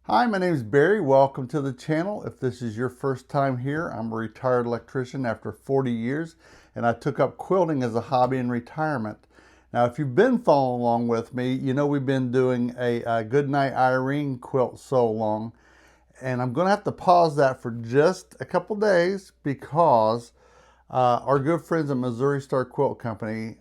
Hi, my name is Barry. Welcome to the channel. If this is your first time here, I'm a retired electrician after 40 years, and I took up quilting as a hobby in retirement. Now, if you've been following along with me, you know we've been doing a Goodnight Irene quilt so long, and I'm going to have to pause that for just a couple days because our good friends at Missouri Star Quilt Company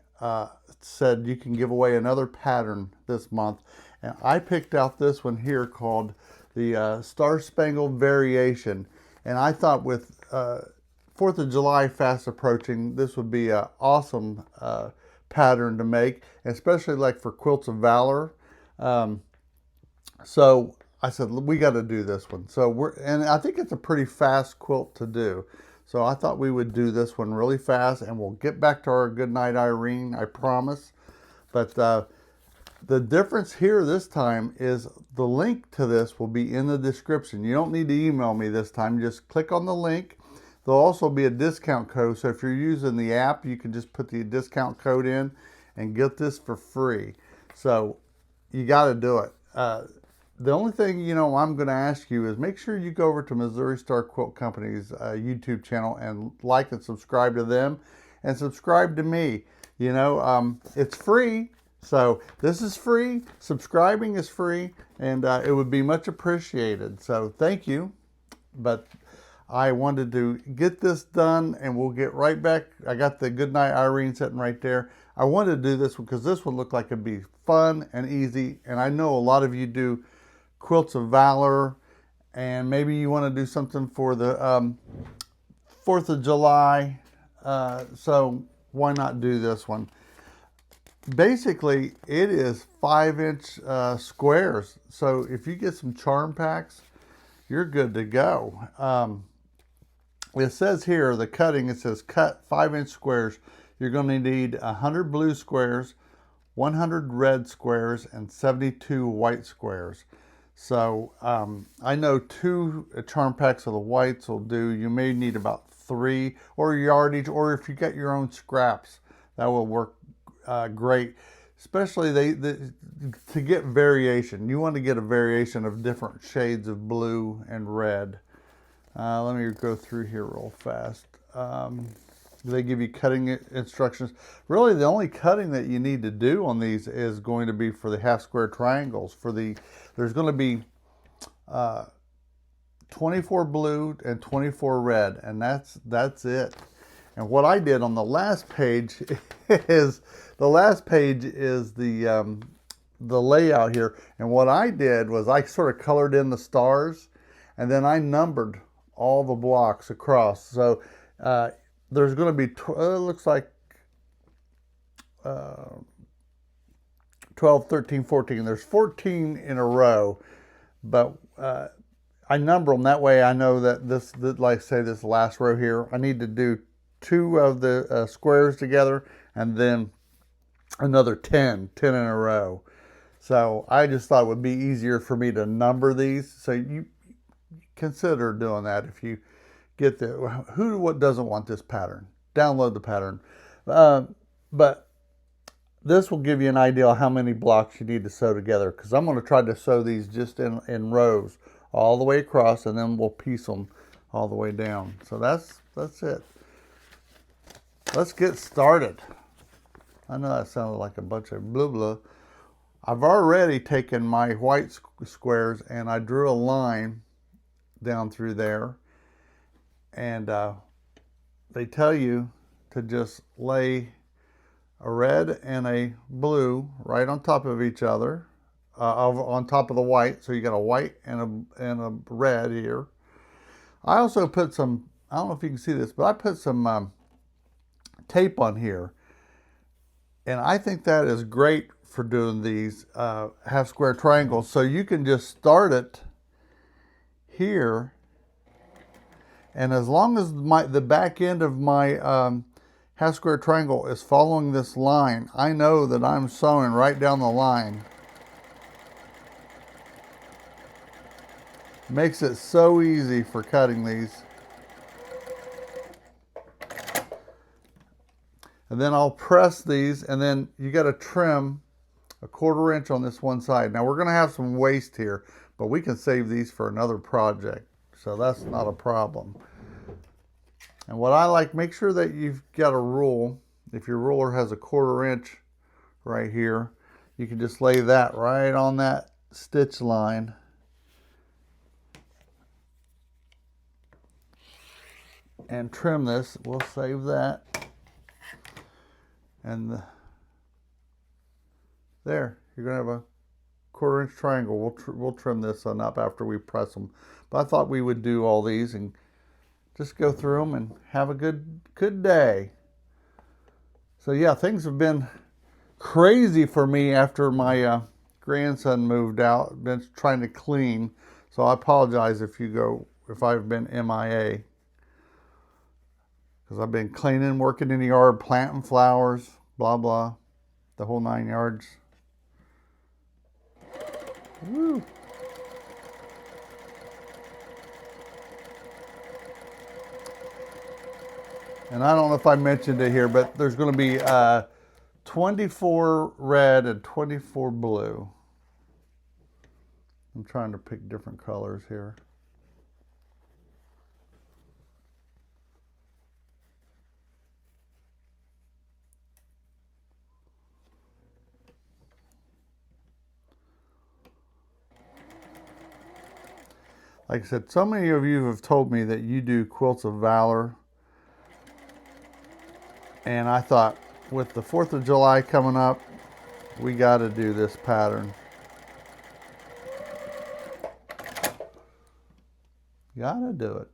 said you can give away another pattern this month. And I picked out this one here called the Star Spangle Variation. And I thought with 4th of July fast approaching, this would be an awesome pattern to make, especially like for Quilts of Valor. So I said, we got to do this one. And I think it's a pretty fast quilt to do. So I thought we would do this one really fast, and we'll get back to our Goodnight Irene, I promise. But the difference here this time is the link to this will be in the description. You don't need to email me this time. Just click on the link. There'll also be a discount code. So if you're using the app, you can just put the discount code in and get this for free. So you got to do it. The only thing, I'm going to ask you is make sure you go over to Missouri Star Quilt Company's YouTube channel and like and subscribe to them and subscribe to me. It's free. So this is free. Subscribing is free, and it would be much appreciated. So thank you. But I wanted to get this done, and we'll get right back. I got the Goodnight Irene sitting right there. I wanted to do this one because this would look like it'd be fun and easy. And I know a lot of you do Quilts of Valor, and maybe you want to do something for the 4th of July. So why not do this one? Basically, it is 5-inch squares. So if you get some charm packs, you're good to go. It says here, the cutting, it says cut 5-inch squares. You're going to need 100 blue squares, 100 red squares, and 72 white squares. So I know 2 charm packs of the whites will do. You may need about 3 or yardage, or if you get your own scraps, that will work great. Especially to get variation. You want to get a variation of different shades of blue and red. Let me go through here real fast. They give you cutting instructions. Really, the only cutting that you need to do on these is going to be for the half square triangles. There's going to be 24 blue and 24 red, and that's it. And what I did on the last page is the layout here. And what I did was I sort of colored in the stars, and then I numbered all the blocks across. So there's going to be, it looks like 12, 13, 14. There's 14 in a row, but I number them. That way I know that like say this last row here, I need to do 2 of the squares together and then another 10 in a row. So I just thought it would be easier for me to number these. So you consider doing that if you get what doesn't want this pattern? Download the pattern. But this will give you an idea of how many blocks you need to sew together, because I'm going to try to sew these just in rows all the way across, and then we'll piece them all the way down. So that's it. Let's get started. I know that sounded like a bunch of blah blah. I've already taken my white squares and I drew a line down through there, and they tell you to just lay a red and a blue right on top of each other, on top of the white. So you got a white and a red here. I also put some, I don't know if you can see this, but I put some tape on here, and I think that is great for doing these half square triangles. So you can just start it here, and as long as the back end of my half square triangle is following this line, I know that I'm sewing right down the line. Makes it so easy for cutting these. And then I'll press these, and then you got to trim a 1/4 inch on this one side. Now we're going to have some waste here, but we can save these for another project, so that's not a problem. And what I like, make sure that you've got a rule. If your ruler has a 1/4 inch right here, you can just lay that right on that stitch line. And trim this. We'll save that. And there, you're going to have a 1/4 inch triangle. We'll trim this one up after we press them. But I thought we would do all these and just go through them and have a good day. So yeah, things have been crazy for me after my grandson moved out. Been trying to clean, so I apologize if I've been MIA, because I've been cleaning, working in the yard, planting flowers, blah blah, the whole 9 yards. Woo. And I don't know if I mentioned it here, but there's going to be 24 red and 24 blue. I'm trying to pick different colors here. Like I said, so many of you have told me that you do Quilts of Valor. And I thought, with the 4th of July coming up, we got to do this pattern. Gotta do it.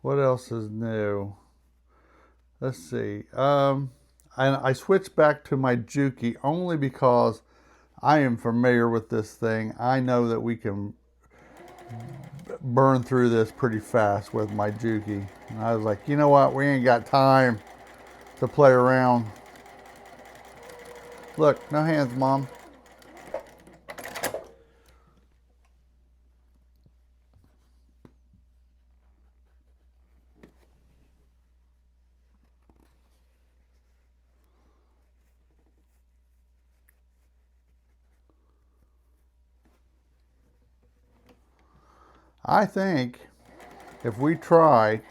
What else is new? Let's see. I switched back to my Juki only because I am familiar with this thing. I know that we can burn through this pretty fast with my Juki. And I was like, you know what? We ain't got time to play around. Look, no hands, Mom. I think if we try,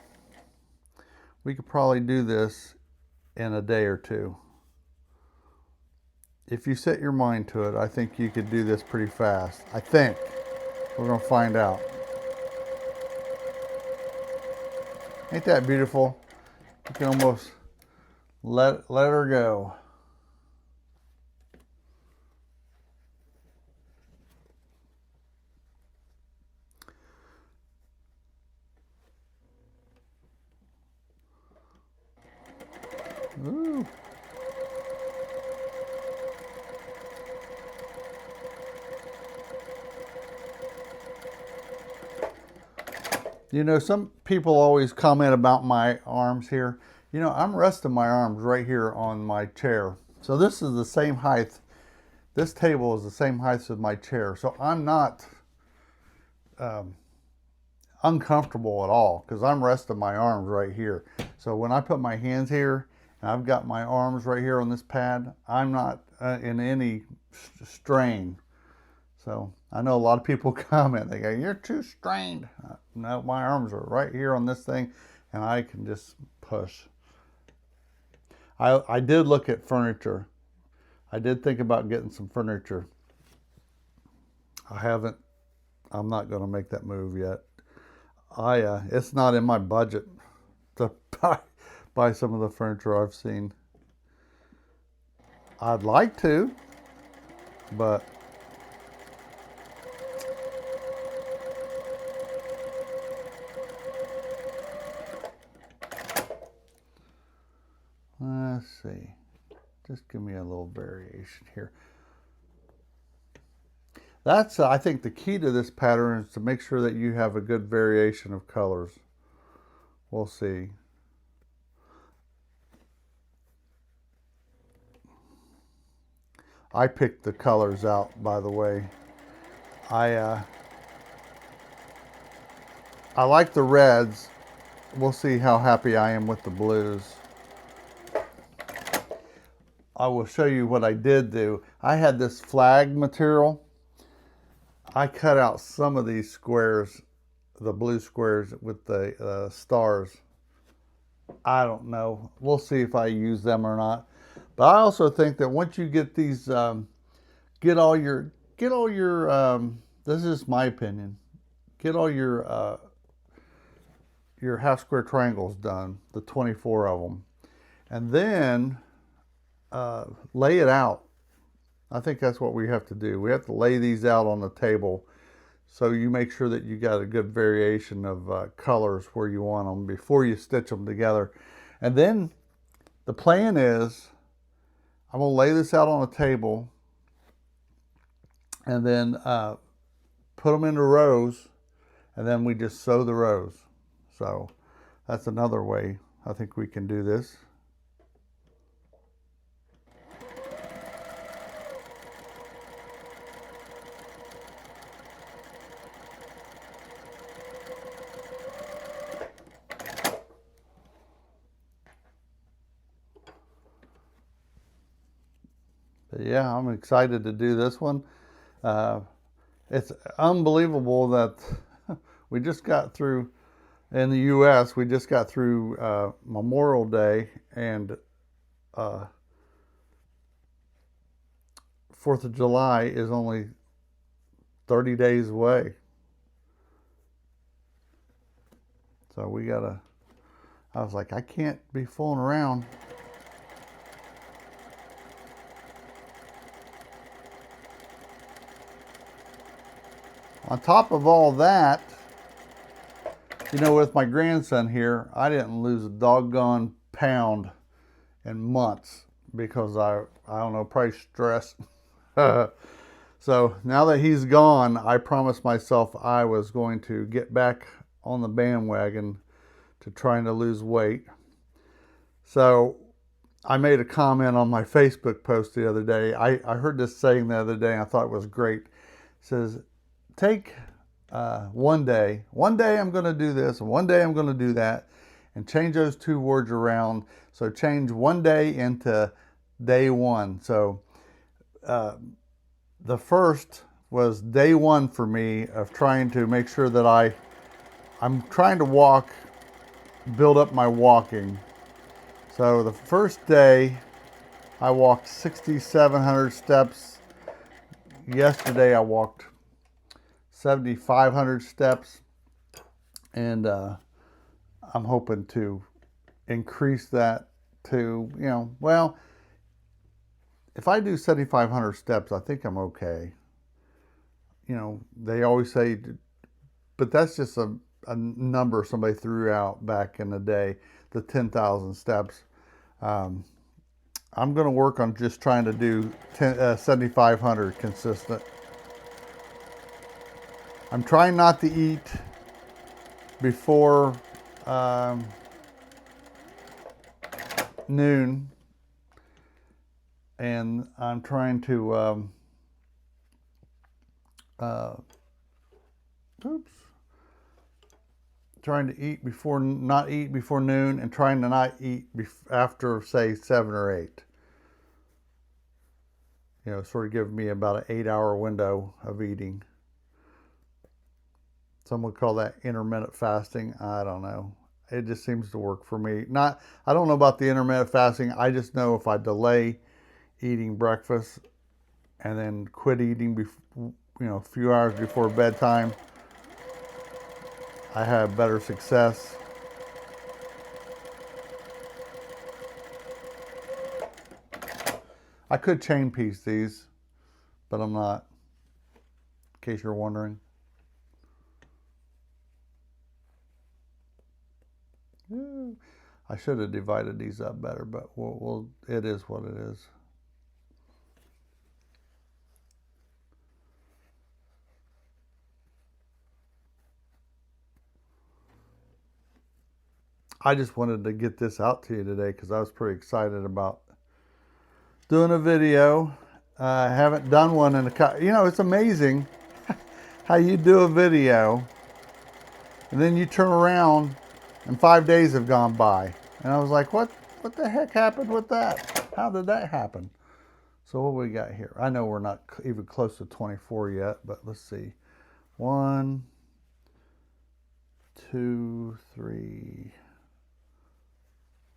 we could probably do this in a day or two. If you set your mind to it, I think you could do this pretty fast. I think. We're going to find out. Ain't that beautiful? You can almost let her go. Ooh. You know, some people always comment about my arms here. You know, I'm resting my arms right here on my chair. So this is the same height. This table is the same height as my chair. So I'm not uncomfortable at all because I'm resting my arms right here. So when I put my hands here and I've got my arms right here on this pad, I'm not in any strain. So I know a lot of people comment, they go, you're too strained. No, my arms are right here on this thing and I can just push. I did look at furniture. I did think about getting some furniture. I'm not going to make that move yet. It's not in my budget to buy some of the furniture I've seen. I'd like to, but let's see. Just give me a little variation here. That's, I think, the key to this pattern is to make sure that you have a good variation of colors. We'll see. I picked the colors out, by the way. I like the reds. We'll see how happy I am with the blues. I will show you what I did do. I had this flag material. I cut out some of these squares, the blue squares with the stars. I don't know. We'll see if I use them or not. But I also think that once you get these, get all your, this is my opinion, get all your half square triangles done, the 24 of them, and then lay it out. I think that's what we have to do. We have to lay these out on the table so you make sure that you got a good variation of colors where you want them before you stitch them together. And then the plan is I'm going to lay this out on a table and then put them into rows, and then we just sew the rows. So that's another way I think we can do this. But yeah, I'm excited to do this one. It's unbelievable that we just got through, in the U.S., we just got through Memorial Day, and 4th of July is only 30 days away. So we gotta, I was like, I can't be fooling around. On top of all that, you know, with my grandson here, I didn't lose a doggone pound in months because I don't know, probably stress. So now that he's gone, I promised myself I was going to get back on the bandwagon to trying to lose weight. So I made a comment on my Facebook post the other day. I heard this saying the other day and I thought it was great. It says, take one day I'm going to do this, and one day I'm going to do that, and change those two words around. So change one day into day one. So the first was day one for me of trying to make sure that I'm trying to walk, build up my walking. So the first day I walked 6,700 steps. Yesterday I walked 7,500 steps, and I'm hoping to increase that to, you know, well, if I do 7,500 steps, I think I'm okay. You know, they always say, but that's just a number somebody threw out back in the day, the 10,000 steps. I'm going to work on just trying to do 7,500 consistent. I'm trying not to eat before noon, and I'm trying to trying to eat before, not eat before noon, and trying to not eat after, say, 7 or 8. You know, sort of give me about an 8-hour window of eating. Some would call that intermittent fasting. I don't know. It just seems to work for me. I don't know about the intermittent fasting. I just know if I delay eating breakfast and then quit eating a few hours before bedtime, I have better success. I could chain piece these, but I'm not, in case you're wondering. I should have divided these up better, but it is what it is. I just wanted to get this out to you today because I was pretty excited about doing a video. I haven't done one in it's amazing how you do a video and then you turn around and 5 days have gone by. And I was like, what? What the heck happened with that? How did that happen? So what we got here? I know we're not even close to 24 yet, but let's see. 1, 2, 3,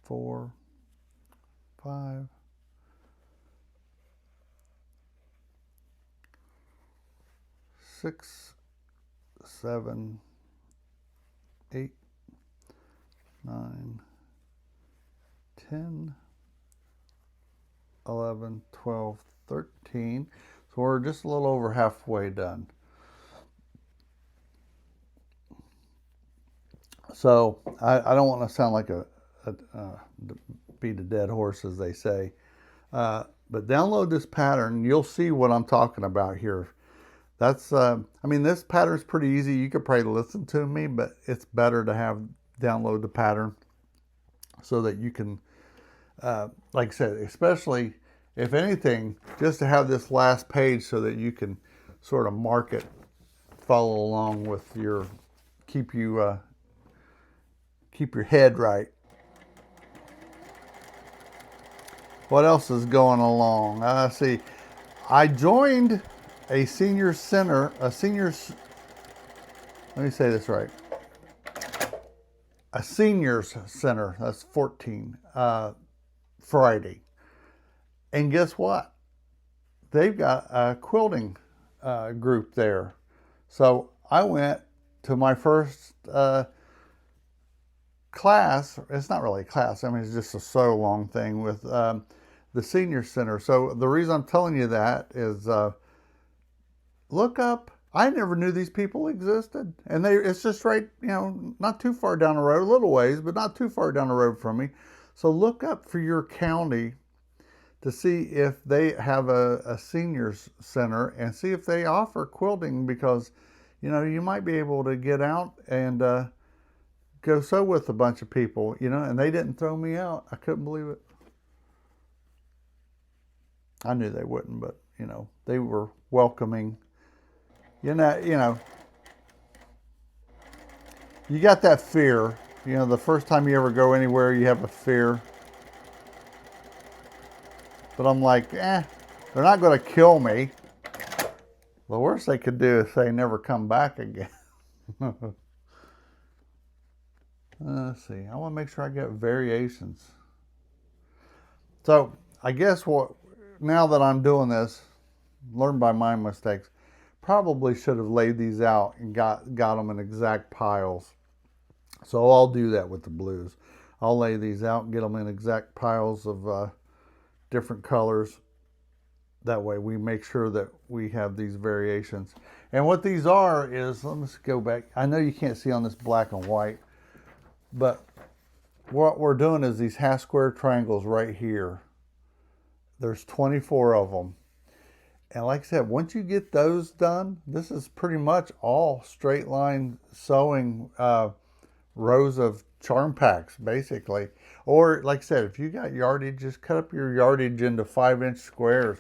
4, 5, 6, 7, 8, 9, 10, 11, 12, 13. So we're just a little over halfway done. So I don't want to sound like a beat a dead horse, as they say. But download this pattern. You'll see what I'm talking about here. That's, I mean, this pattern's pretty easy. You could probably listen to me, but it's better to have download the pattern so that you can, like I said, especially if anything, just to have this last page so that you can sort of mark it, follow along with your, keep your head right. What else is going along? See, I joined a senior center, let me say this right. A seniors center, that's 14, Friday. And guess what? They've got a quilting group there. So I went to my first class. It's not really a class. I mean, it's just a sew along thing with the senior center. So the reason I'm telling you that is look up. I never knew these people existed. And it's just right, you know, not too far down the road, a little ways, but not too far down the road from me. So look up for your county to see if they have a seniors center and see if they offer quilting, because, you know, you might be able to get out and go sew with a bunch of people, you know, and they didn't throw me out. I couldn't believe it. I knew they wouldn't, but, you know, they were welcoming. You know, you got that fear. You know, the first time you ever go anywhere, you have a fear. But I'm like, they're not going to kill me. The worst they could do is say never come back again. Let's see. I want to make sure I get variations. So I guess now that I'm doing this, learn by my mistakes, probably should have laid these out and got them in exact piles. So I'll do that with the blues. I'll lay these out and get them in exact piles of different colors. That way we make sure that we have these variations. And what these are is, let me go back. I know you can't see on this black and white, but what we're doing is these half square triangles right here. There's 24 of them. And like I said, once you get those done, this is pretty much all straight line sewing rows of charm packs, basically. Or like I said, if you got yardage, just cut up your yardage into 5-inch squares.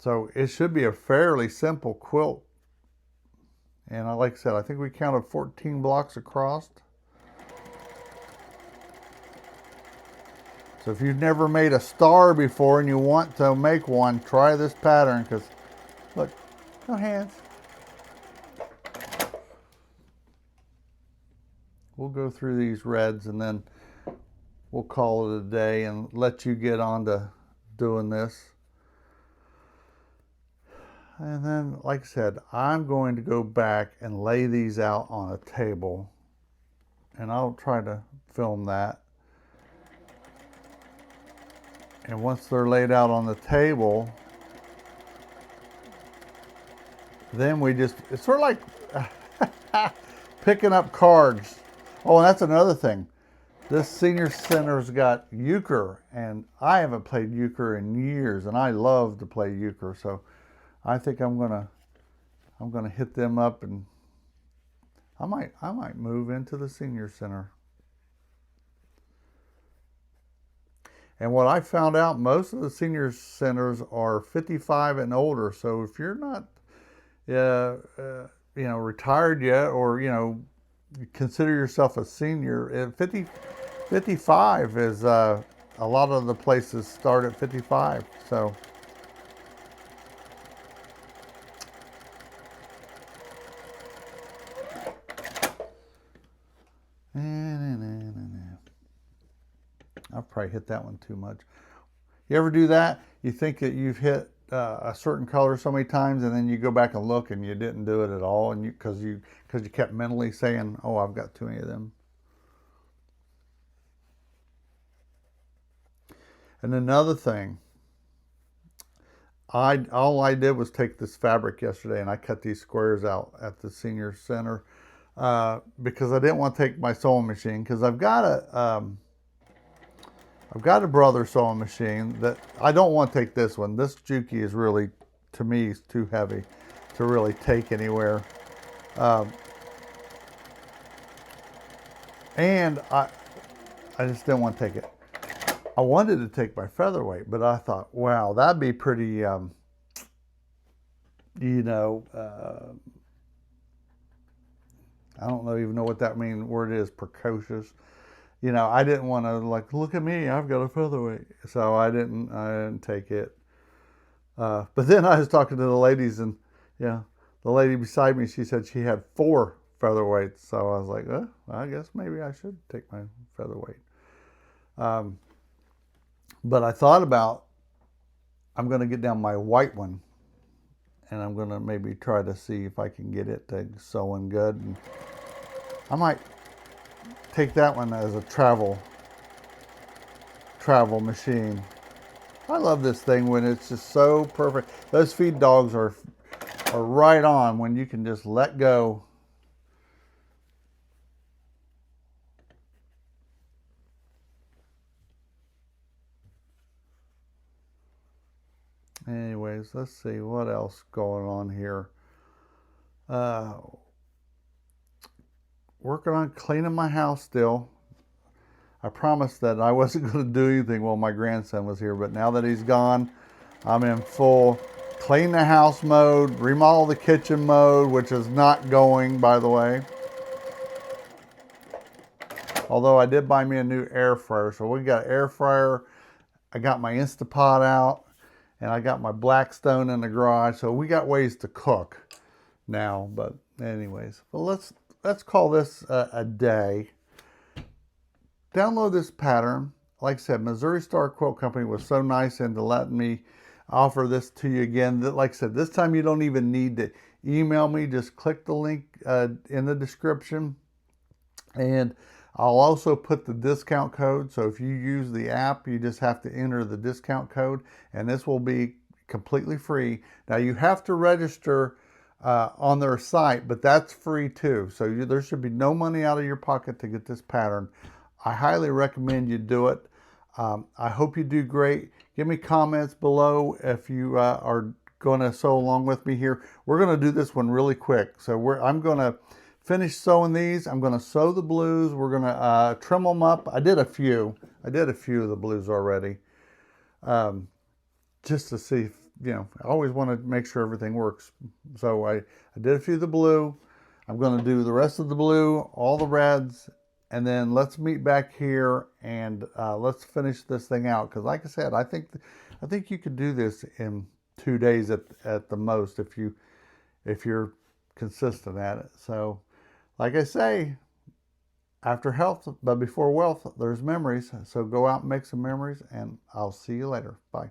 So it should be a fairly simple quilt. And like I said, I think we counted 14 blocks across. So if you've never made a star before and you want to make one, try this pattern, because look, no hands. We'll go through these reds and then we'll call it a day and let you get on to doing this. And then, like I said, I'm going to go back and lay these out on a table, and I'll try to film that. And once they're laid out on the table, then we just, it's sort of like picking up cards. Oh, and that's another thing. This senior center's got euchre, and I haven't played euchre in years, and I love to play euchre. So I think I'm gonna hit them up, and I might move into the senior center. And what I found out, most of the senior centers are 55 and older. So if you're not, you know, retired yet, or, you know, consider yourself a senior, 55 is, a lot of the places start at 55, so. I've probably hit that one too much. You ever do that? You think that you've hit a certain color so many times, and then you go back and look, and you didn't do it at all, and because you kept mentally saying, "Oh, I've got too many of them." And another thing, all I did was take this fabric yesterday, and I cut these squares out at the senior center because I didn't want to take my sewing machine, because I've got a brother sewing machine that I don't want to take this one. This Juki is really, to me, is too heavy to really take anywhere. Um, and I just didn't want to take it. I wanted to take my featherweight, but I thought, wow, that'd be pretty, you know, I don't even know what that word is, precocious. You know, I didn't want to, like, look at me, I've got a featherweight. So I didn't take it. But then I was talking to the ladies, and yeah, the lady beside me, she said she had 4 featherweights. So I was like, I guess maybe I should take my featherweight. But I thought about, I'm going to get down my white one, and I'm going to maybe try to see if I can get it to sewing good. And I might take that one as a travel machine. I love this thing when it's just so perfect. Those feed dogs are right on when you can just let go. Anyways, let's see what else going on here. Working on cleaning my house still. I promised that I wasn't going to do anything while my grandson was here, but now that he's gone, I'm in full clean the house mode, remodel the kitchen mode, which is not going, by the way. Although I did buy me a new air fryer. So we got air fryer, I got my Instapot out, and I got my Blackstone in the garage. So we got ways to cook now. But anyways, well, let's call this a day. Download this pattern. Like I said, Missouri Star Quilt Company was so nice into letting me offer this to you again. Like I said, this time you don't even need to email me. Just click the link in the description. And I'll also put the discount code. So if you use the app, you just have to enter the discount code, and this will be completely free. Now you have to register on their site, but that's free too. So there should be no money out of your pocket to get this pattern. I highly recommend you do it. I hope you do great. Give me comments below if you are going to sew along with me here. We're going to do this one really quick. So I'm going to finish sewing these. I'm going to sew the blues. We're going to trim them up. I did a few of the blues already, just to see if, you know, I always want to make sure everything works. So I did a few of the blue. I'm going to do the rest of the blue, all the reds, and then let's meet back here and let's finish this thing out. Because like I said, I think you could do this in 2 days at the most if you're consistent at it. So like I say, after health, but before wealth, there's memories. So go out and make some memories, and I'll see you later. Bye.